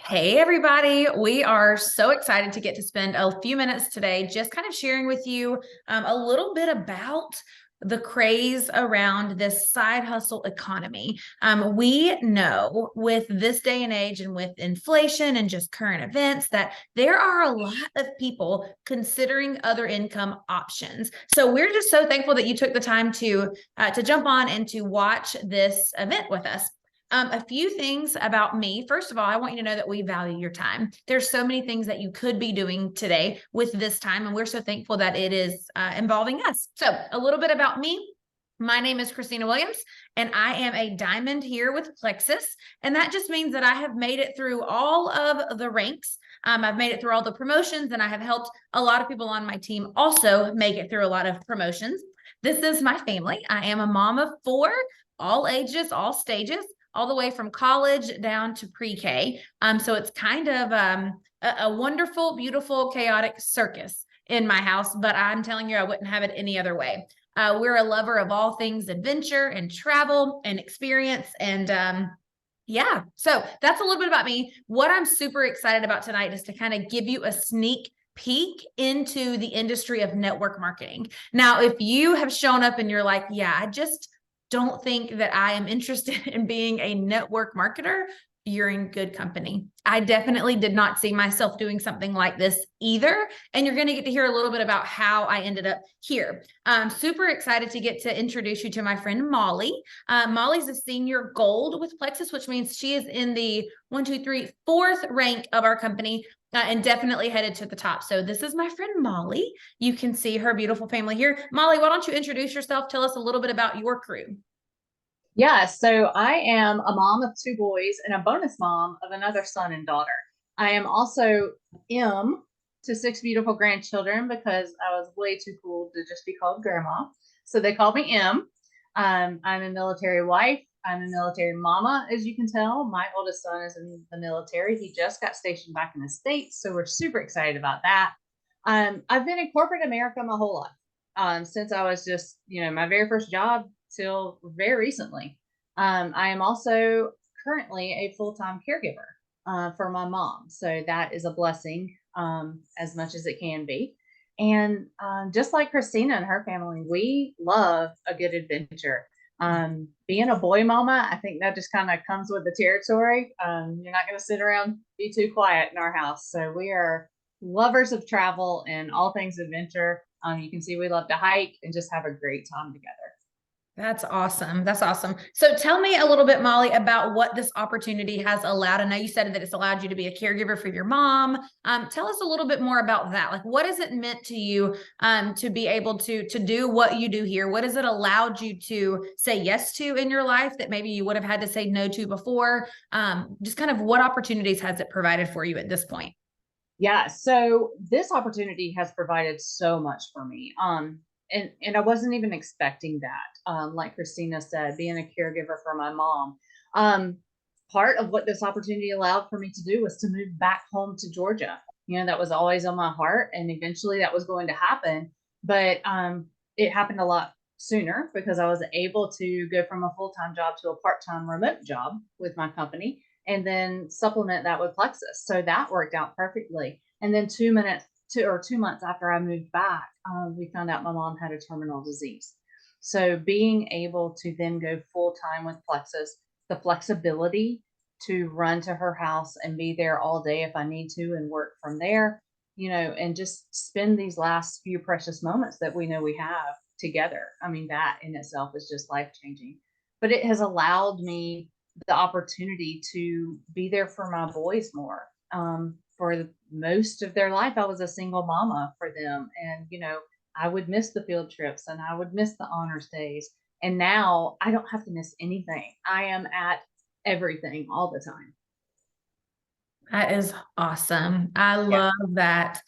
Hey, everybody. We are so excited to get to spend a few minutes today just kind of sharing with you a little bit about the craze around this side hustle economy. We know with this day and age and with inflation and just current events that there are a lot of people considering other income options. So we're just so thankful that you took the time to jump on and to watch this event with us. A few things about me. First of all, I want you to know that we value your time. There's so many things that you could be doing today with this time, and we're so thankful that it is involving us. So, a little bit about me. My name is Christina Williams, and I am a diamond here with Plexus. And that just means that I have made it through all of the ranks. I've made it through all the promotions, and I have helped a lot of people on my team also make it through a lot of promotions. This is my family. I am a mom of four, all ages, all stages, all the way from college down to pre-K. So it's kind of a wonderful, beautiful, chaotic circus in my house, but I'm telling you, I wouldn't have it any other way. We're a lover of all things adventure and travel and experience. And yeah, so that's a little bit about me. What I'm super excited about tonight is to kind of give you a sneak peek into the industry of network marketing. Now, if you have shown up and you're like, yeah, I just don't think that I am interested in being a network marketer, you're in good company. I definitely did not see myself doing something like this either. And you're going to get to hear a little bit about how I ended up here. I'm super excited to get to introduce you to my friend Molly. Molly's a senior gold with Plexus, which means she is in the 4th rank of our company. And definitely headed to the top. So this is my friend Molly. You can see her beautiful family here. Molly, why don't you introduce yourself? Tell us a little bit about your crew. Yeah, so I am a mom of two boys and a bonus mom of another son and daughter. I am also M to six beautiful grandchildren because I was way too cool to just be called grandma. So they called me M. I'm a military wife. I'm a military mama, as you can tell. My oldest son is in the military. He just got stationed back in the States. So we're super excited about that. I've been in corporate America my whole life since I was just, my very first job till very recently. I am also currently a full time caregiver for my mom. So that is a blessing as much as it can be. And just like Christina and her family, we love a good adventure. Being a boy mama, I think that just kind of comes with the territory. You're not going to sit around, be too quiet in our house. So we are lovers of travel and all things adventure. You can see we love to hike and just have a great time together. That's awesome. That's awesome. So tell me a little bit, Molly, about what this opportunity has allowed. I know you said that it's allowed you to be a caregiver for your mom. Tell us a little bit more about that. Like, what has it meant to you to be able to do what you do here? What has it allowed you to say yes to in your life that maybe you would have had to say no to before? Just kind of what opportunities has it provided for you at this point? Yeah, so this opportunity has provided so much for me. And I wasn't even expecting that. Like Christina said, being a caregiver for my mom. Part of what this opportunity allowed for me to do was to move back home to Georgia. That was always on my heart, and eventually that was going to happen. But it happened a lot sooner because I was able to go from a full-time job to a part-time remote job with my company and then supplement that with Plexus. So that worked out perfectly. And then 2 months after I moved back, we found out my mom had a terminal disease. So being able to then go full time with Plexus, the flexibility to run to her house and be there all day if I need to and work from there, and just spend these last few precious moments that we know we have together. I mean, that in itself is just life changing. But it has allowed me the opportunity to be there for my boys more. For most of their life, I was a single mama for them. And, I would miss the field trips and I would miss the honors days. And now I don't have to miss anything. I am at everything all the time. That is awesome. I Yeah. love that.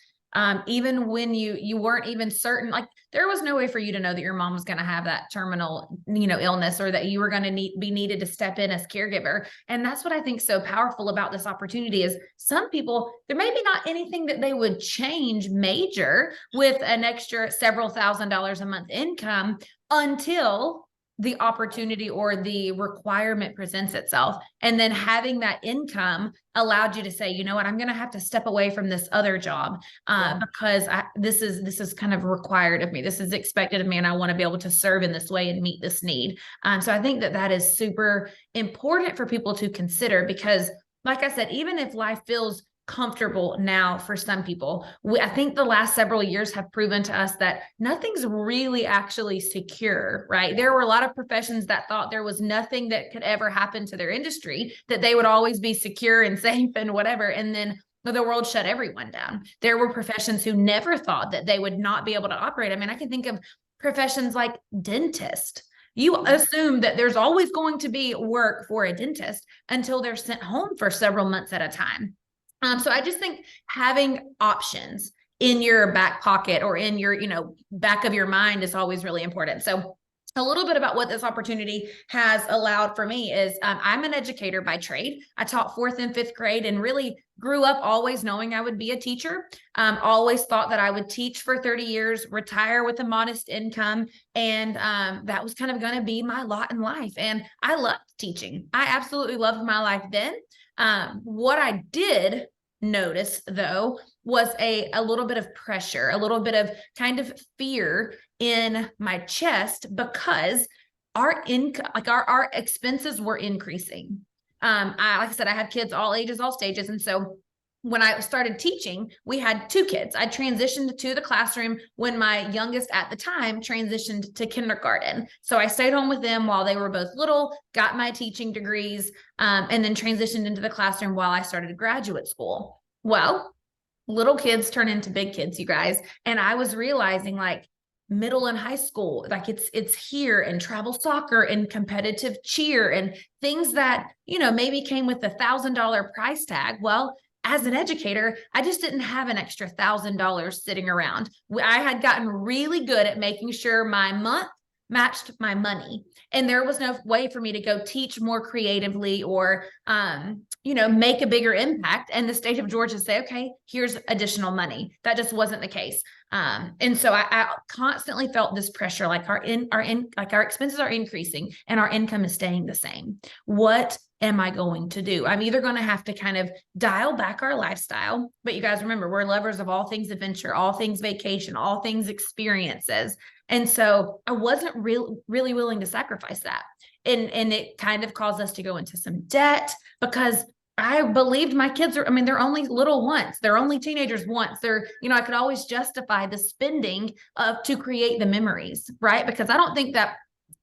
Even when you weren't even certain, like there was no way for you to know that your mom was going to have that terminal, illness, or that you were going to be needed to step in as caregiver. And that's what I think so powerful about this opportunity is some people, there may be not anything that they would change major with an extra several $1,000s a month income until the opportunity or the requirement presents itself. And then having that income allowed you to say, you know what, I'm going to have to step away from this other job because this is kind of required of me. This is expected of me. And I want to be able to serve in this way and meet this need. So I think that that is super important for people to consider because, like I said, even if life feels comfortable now for some people, I think the last several years have proven to us that nothing's really actually secure, right? There were a lot of professions that thought there was nothing that could ever happen to their industry, that they would always be secure and safe and whatever. And then the world shut everyone down. There were professions who never thought that they would not be able to operate. I mean, I can think of professions like dentist. You assume that there's always going to be work for a dentist until they're sent home for several months at a time. So I just think having options in your back pocket or in your, back of your mind is always really important. So a little bit about what this opportunity has allowed for me is I'm an educator by trade. I taught 4th and 5th grade and really grew up always knowing I would be a teacher. Always thought that I would teach for 30 years, retire with a modest income. And that was kind of going to be my lot in life. And I loved teaching. I absolutely loved my life then. What I did notice though was a little bit of pressure, a little bit of kind of fear in my chest because our income, like our expenses were increasing. Like I said, I have kids all ages, all stages. And so when I started teaching, we had 2 kids. I transitioned to the classroom when my youngest at the time transitioned to kindergarten. So I stayed home with them while they were both little, got my teaching degrees, and then transitioned into the classroom while I started graduate school. Well, little kids turn into big kids, you guys. And I was realizing like middle and high school, like it's here, and travel soccer and competitive cheer and things that, maybe came with $1,000 price tag. Well, as an educator, I just didn't have an extra $1,000 sitting around. I had gotten really good at making sure my month matched my money. And there was no way for me to go teach more creatively or, make a bigger impact. And the state of Georgia say, okay, here's additional money. That just wasn't the case. And so I constantly felt this pressure, like our expenses are increasing and our income is staying the same. What am I going to do? I'm either going to have to kind of dial back our lifestyle, but you guys remember, we're lovers of all things adventure, all things vacation, all things experiences. And so I wasn't really willing to sacrifice that. And it kind of caused us to go into some debt because I believed my kids they're only little once. They're only teenagers once. I could always justify the spending to create the memories, right? Because I don't think that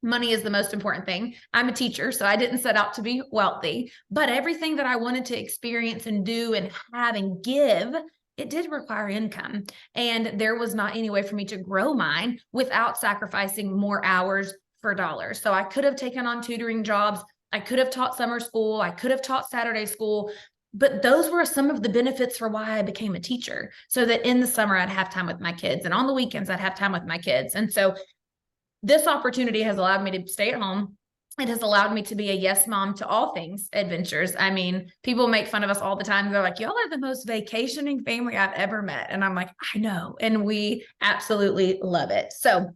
money is the most important thing. I'm a teacher, so I didn't set out to be wealthy, but everything that I wanted to experience and do and have and give, it did require income. And there was not any way for me to grow mine without sacrificing more hours for dollars. So I could have taken on tutoring jobs. I could have taught summer school. I could have taught Saturday school, but those were some of the benefits for why I became a teacher. So that in the summer, I'd have time with my kids, and on the weekends, I'd have time with my kids. And so this opportunity has allowed me to stay at home. It has allowed me to be a yes mom to all things adventures. I mean, people make fun of us all the time. They're like, y'all are the most vacationing family I've ever met. And I'm like, I know. And we absolutely love it. So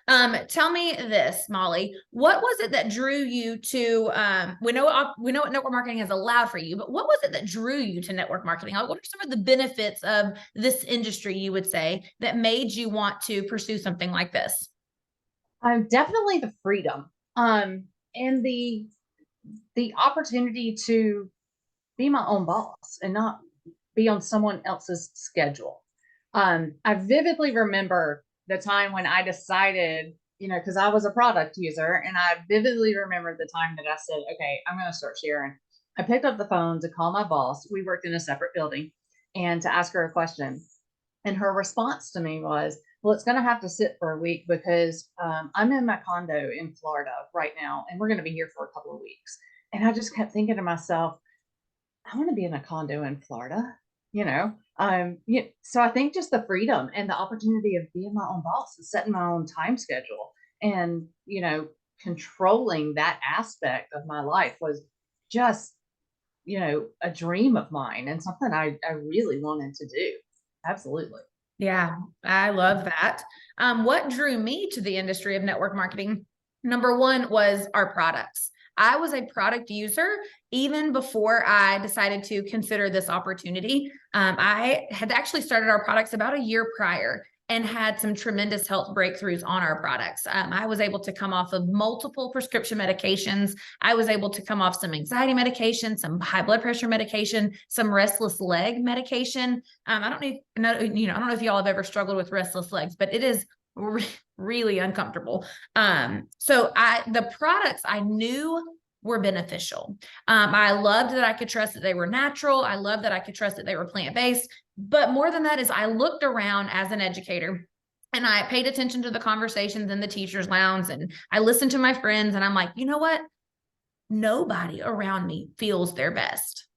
tell me this, Molly, what was it that drew you to, we know what network marketing has allowed for you, but what was it that drew you to network marketing? What are some of the benefits of this industry, you would say, that made you want to pursue something like this? Definitely the freedom, and the opportunity to be my own boss and not be on someone else's schedule. I vividly remember the time when I decided, because I was a product user, and I vividly remember the time that I said, okay, I'm going to start sharing. I picked up the phone to call my boss. We worked in a separate building, and to ask her a question. And her response to me was, well, it's going to have to sit for a week because I'm in my condo in Florida right now, and we're going to be here for a couple of weeks. And I just kept thinking to myself, I want to be in a condo in Florida, so I think just the freedom and the opportunity of being my own boss and setting my own time schedule and, controlling that aspect of my life was just, a dream of mine and something I really wanted to do. Absolutely. Yeah, I love that. What drew me to the industry of network marketing Number one was our products. I was a product user even before I decided to consider this opportunity. I had actually started our products about a year prior and had some tremendous health breakthroughs on our products. I was able to come off of multiple prescription medications. I was able to come off some anxiety medication, some high blood pressure medication, some restless leg medication. I don't know, I don't know if y'all have ever struggled with restless legs, but it is really uncomfortable. So the products I knew were beneficial. I loved that I could trust that they were natural. I loved that I could trust that they were plant-based. But more than that is I looked around as an educator and I paid attention to the conversations in the teacher's lounge and I listened to my friends and I'm like, you know what? Nobody around me feels their best.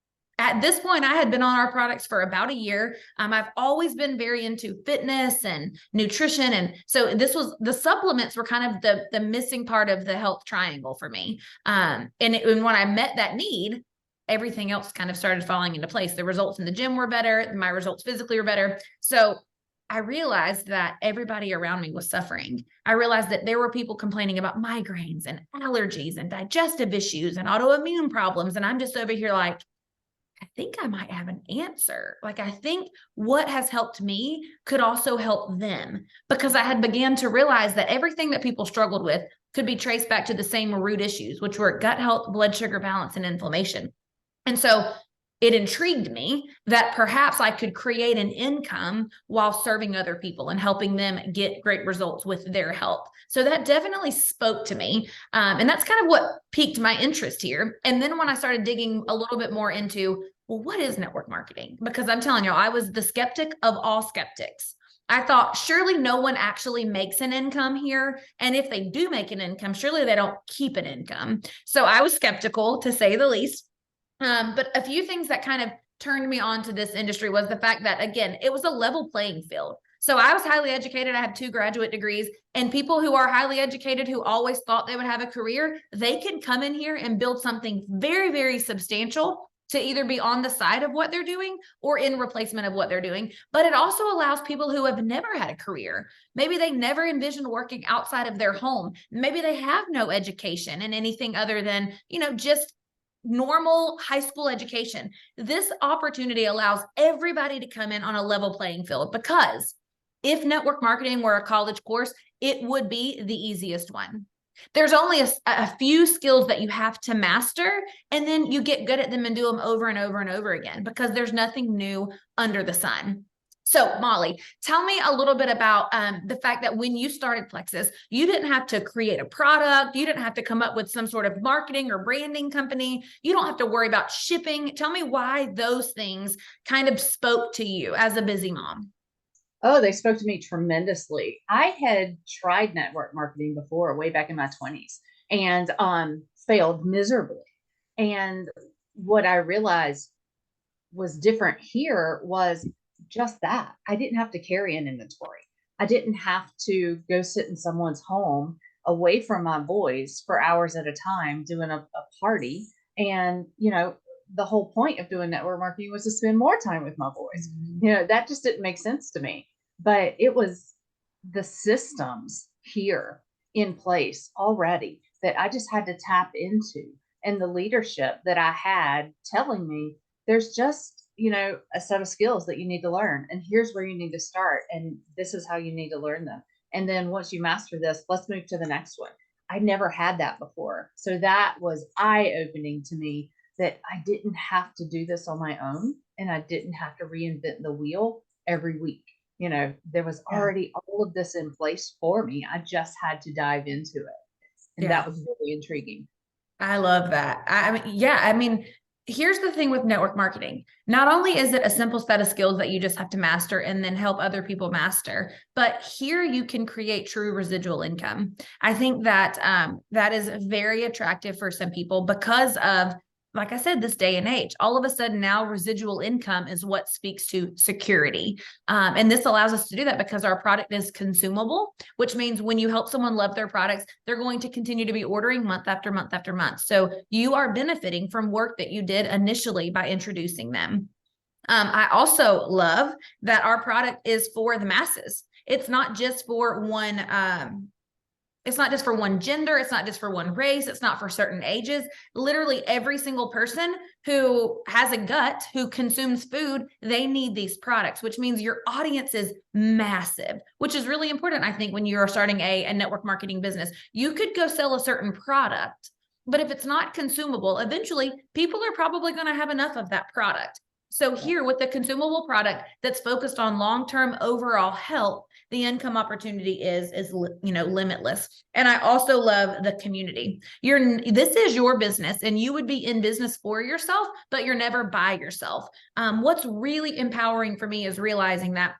At this point, I had been on our products for about a year. I've always been very into fitness and nutrition. And so the supplements were kind of the missing part of the health triangle for me. And when I met that need, everything else kind of started falling into place. The results in the gym were better. My results physically were better. So I realized that everybody around me was suffering. I realized that there were people complaining about migraines and allergies and digestive issues and autoimmune problems. And I'm just over here like, I think I might have an answer. Like, I think what has helped me could also help them because I had began to realize that everything that people struggled with could be traced back to the same root issues, which were gut health, blood sugar balance, and inflammation. And so it intrigued me that perhaps I could create an income while serving other people and helping them get great results with their health. So that definitely spoke to me. And that's kind of what piqued my interest here. And then when I started digging a little bit more into, well, what is network marketing? Because I'm telling you, I was the skeptic of all skeptics. I thought surely no one actually makes an income here. And if they do make an income, surely they don't keep an income. So I was skeptical to say the least. But a few things that kind of turned me on to this industry was the fact that, again, it was a level playing field. So I was highly educated. I had 2 graduate degrees, and people who are highly educated, who always thought they would have a career, they can come in here and build something very, very substantial to either be on the side of what they're doing or in replacement of what they're doing. But it also allows people who have never had a career. Maybe they never envisioned working outside of their home. Maybe they have no education in anything other than, just normal high school education. This opportunity allows everybody to come in on a level playing field because if network marketing were a college course, it would be the easiest one. There's only a few skills that you have to master, and then you get good at them and do them over and over and over again because there's nothing new under the sun. So Molly, tell me a little bit about the fact that when you started Plexus, you didn't have to create a product. You didn't have to come up with some sort of marketing or branding company. You don't have to worry about shipping. Tell me why those things kind of spoke to you as a busy mom. Oh, they spoke to me tremendously. I had tried network marketing before, way back in my 20s, and failed miserably. And what I realized was different here was just that. I didn't have to carry an inventory. I didn't have to go sit in someone's home away from my boys for hours at a time doing a party. And, the whole point of doing network marketing was to spend more time with my boys. That just didn't make sense to me. But it was the systems here in place already that I just had to tap into, and the leadership that I had telling me there's just, a set of skills that you need to learn. And here's where you need to start. And this is how you need to learn them. And then once you master this, let's move to the next one. I never had that before. So that was eye-opening to me that I didn't have to do this on my own and I didn't have to reinvent the wheel every week. There was already all of this in place for me. I just had to dive into it. And that was really intriguing. I love that. I mean, here's the thing with network marketing. Not only is it a simple set of skills that you just have to master and then help other people master, but here you can create true residual income. I think that that is very attractive for some people because of, like I said, this day and age. All of a sudden now residual income is what speaks to security. And this allows us to do that because our product is consumable, which means when you help someone love their products, they're going to continue to be ordering month after month after month. So you are benefiting from work that you did initially by introducing them. I also love that our product is for the masses. It's not just for one It's not just for one gender. It's not just for one race. It's not for certain ages. Literally every single person who has a gut, who consumes food, they need these products, which means your audience is massive, which is really important. I think when you are starting a network marketing business, you could go sell a certain product, but if it's not consumable, eventually people are probably going to have enough of that product. So here with the consumable product that's focused on long-term overall health, the income opportunity is limitless. And I also love the community. This is your business, and you would be in business for yourself, but you're never by yourself. What's really empowering for me is realizing that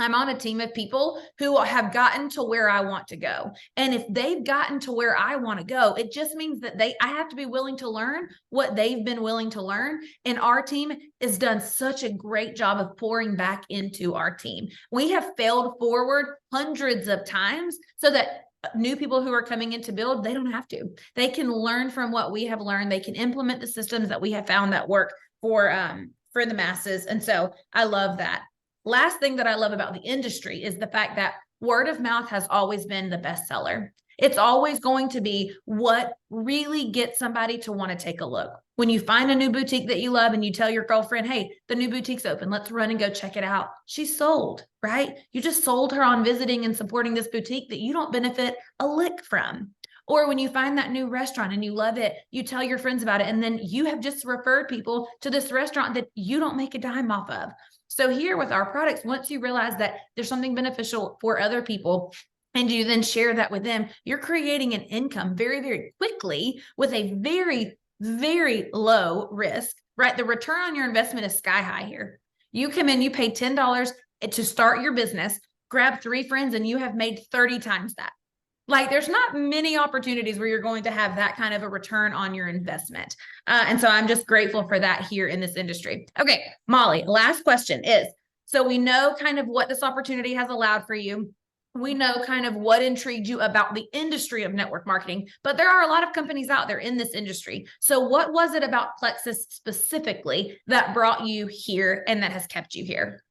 I'm on a team of people who have gotten to where I want to go. And if they've gotten to where I want to go, it just means that I have to be willing to learn what they've been willing to learn. And our team has done such a great job of pouring back into our team. We have failed forward hundreds of times so that new people who are coming in to build, they don't have to. They can learn from what we have learned. They can implement the systems that we have found that work for the masses. And so I love that. Last thing that I love about the industry is the fact that word of mouth has always been the best seller. It's always going to be what really gets somebody to want to take a look. When you find a new boutique that you love and you tell your girlfriend, hey, the new boutique's open, let's run and go check it out. She's sold, right? You just sold her on visiting and supporting this boutique that you don't benefit a lick from. Or when you find that new restaurant and you love it, you tell your friends about it, and then you have just referred people to this restaurant that you don't make a dime off of. So here with our products, once you realize that there's something beneficial for other people, and you then share that with them, you're creating an income very, very quickly with a very, very low risk, right? The return on your investment is sky high here. You come in, you pay $10 to start your business, grab 3 friends, and you have made 30 times that. Like there's not many opportunities where you're going to have that kind of a return on your investment. And so I'm just grateful for that here in this industry. Okay, Molly, last question is, so we know kind of what this opportunity has allowed for you. We know kind of what intrigued you about the industry of network marketing, but there are a lot of companies out there in this industry. So what was it about Plexus specifically that brought you here and that has kept you here?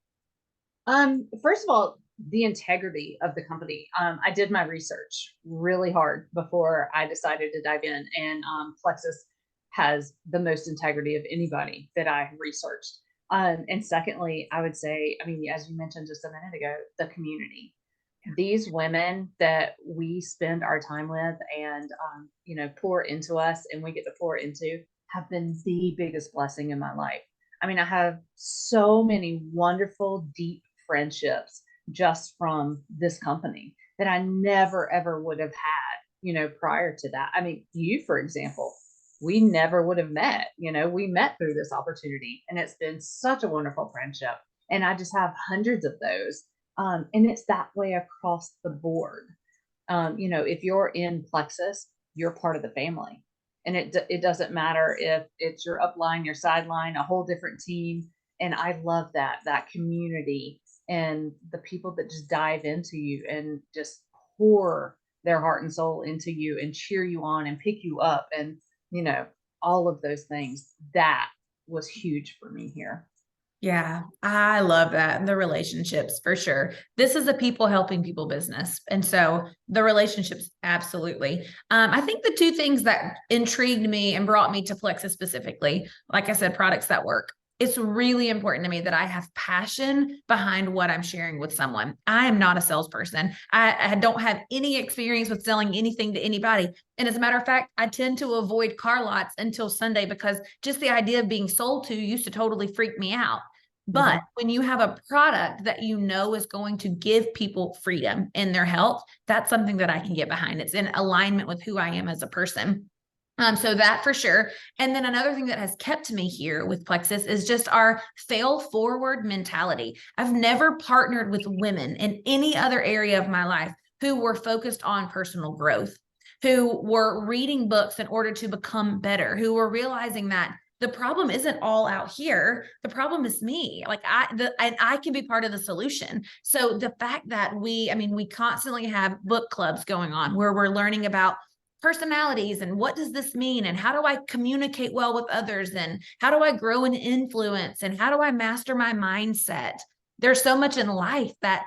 First of all, the integrity of the company. I did my research really hard before I decided to dive in, and Plexus has the most integrity of anybody that I researched. And secondly, I would say, I mean, as you mentioned just a minute ago, the community. These women that we spend our time with and pour into us, and we get to pour into, have been the biggest blessing in my life. I mean, I have so many wonderful, deep friendships just from this company that I never ever would have had, prior to that. I mean, you, for example, we never would have met, we met through this opportunity, and it's been such a wonderful friendship. And I just have hundreds of those. And it's that way across the board. If you're in Plexus, you're part of the family. And it doesn't matter if it's your upline, your sideline, a whole different team. And I love that community and the people that just dive into you and just pour their heart and soul into you and cheer you on and pick you up and all of those things. That was huge for me here. Yeah, I love that. The relationships for sure. This is a people helping people business. And so the relationships, absolutely. I think the 2 things that intrigued me and brought me to Plexus specifically, like I said, products that work. It's really important to me that I have passion behind what I'm sharing with someone. I am not a salesperson. I don't have any experience with selling anything to anybody. And as a matter of fact, I tend to avoid car lots until Sunday because just the idea of being sold to used to totally freak me out. But when you have a product that you know is going to give people freedom in their health, that's something that I can get behind. It's in alignment with who I am as a person. So that for sure. And then another thing that has kept me here with Plexus is just our fail forward mentality. I've never partnered with women in any other area of my life who were focused on personal growth, who were reading books in order to become better, who were realizing that the problem isn't all out here. The problem is me. Like I can be part of the solution. So the fact that we constantly have book clubs going on where we're learning about personalities and what does this mean and how do I communicate well with others and how do I grow in influence and how do I master my mindset. There's so much in life that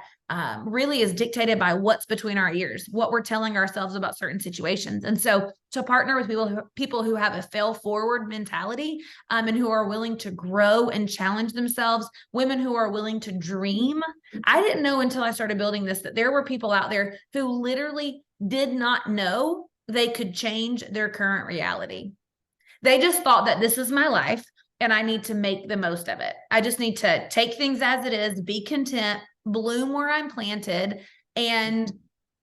really is dictated by what's between our ears, what we're telling ourselves about certain situations. And so to partner with people who have a fail forward mentality, and who are willing to grow and challenge themselves, women who are willing to dream. I didn't know until I started building this that there were people out there who literally did not know they could change their current reality. They just thought that this is my life and I need to make the most of it. I just need to take things as it is, be content, bloom where I'm planted. And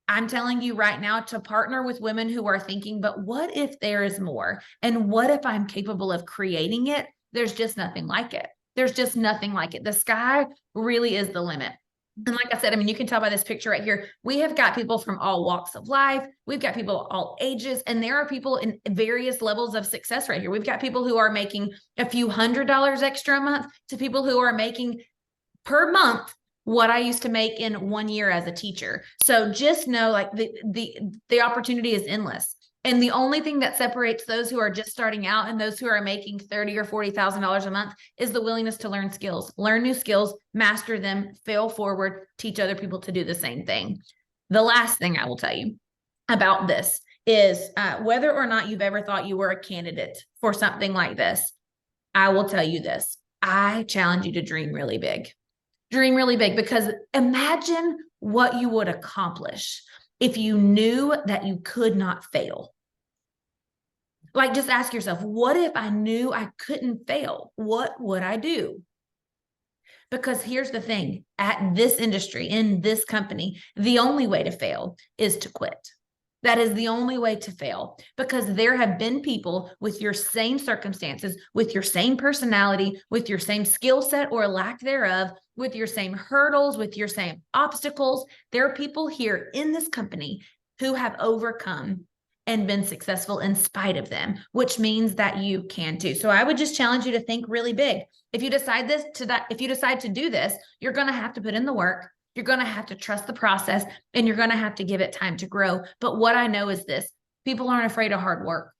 I'm telling you right now to partner with women who are thinking, but what if there is more? And what if I'm capable of creating it? There's just nothing like it. There's just nothing like it. The sky really is the limit. And like I said, I mean, you can tell by this picture right here, we have got people from all walks of life. We've got people all ages, and there are people in various levels of success right here. We've got people who are making a few $100s extra a month to people who are making per month what I used to make in 1 year as a teacher. So just know, like, the opportunity is endless. And the only thing that separates those who are just starting out and those who are making $30,000 or $40,000 a month is the willingness to learn skills, learn new skills, master them, fail forward, teach other people to do the same thing. The last thing I will tell you about this is whether or not you've ever thought you were a candidate for something like this, I will tell you this. I challenge you to dream really big. Dream really big, because imagine what you would accomplish if you knew that you could not fail. Like, just ask yourself, what if I knew I couldn't fail? What would I do? Because here's the thing, at this industry, in this company, the only way to fail is to quit. That is the only way to fail, because there have been people with your same circumstances, with your same personality, with your same skill set or lack thereof, with your same hurdles, with your same obstacles. There are people here in this company who have overcome and been successful in spite of them, which means that you can too. So I would just challenge you to think really big. If you decide to do this, you're going to have to put in the work. You're going to have to trust the process, and you're going to have to give it time to grow. But what I know is this: people aren't afraid of hard work.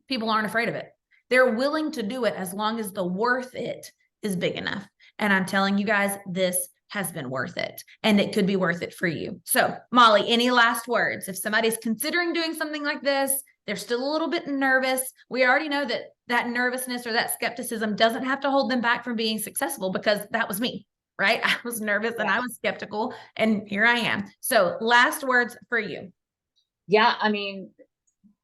People aren't afraid of it. They're willing to do it as long as the worth it is big enough. And I'm telling you guys, this has been worth it, and it could be worth it for you. So, Molly, any last words? If somebody's considering doing something like this, they're still a little bit nervous. We already know that that nervousness or that skepticism doesn't have to hold them back from being successful, because that was me, right? I was nervous and I was skeptical, and here I am. So, last words for you. Yeah, I mean,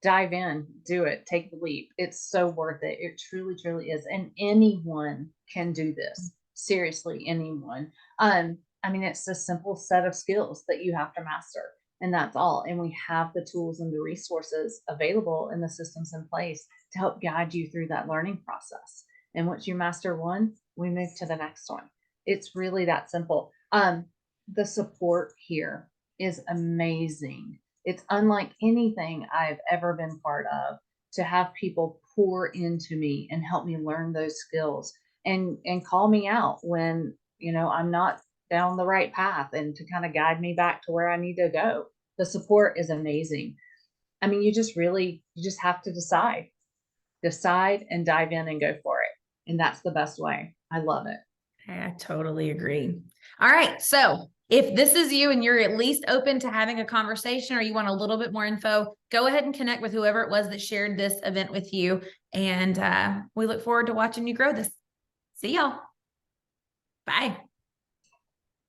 dive in, do it, take the leap. It's so worth it. It truly, truly is. And anyone can do this. Seriously, anyone. I mean, it's a simple set of skills that you have to master, and that's all. And we have the tools and the resources available and the systems in place to help guide you through that learning process. And once you master one, we move to the next one. It's really that simple. The support here is amazing. It's unlike anything I've ever been part of, to have people pour into me and help me learn those skills, and call me out when, I'm not down the right path, and to kind of guide me back to where I need to go. The support is amazing. I mean, you just have to decide and dive in and go for it. And that's the best way. I love it. I totally agree. All right. So if this is you and you're at least open to having a conversation, or you want a little bit more info, go ahead and connect with whoever it was that shared this event with you. And we look forward to watching you grow this. See y'all. Bye.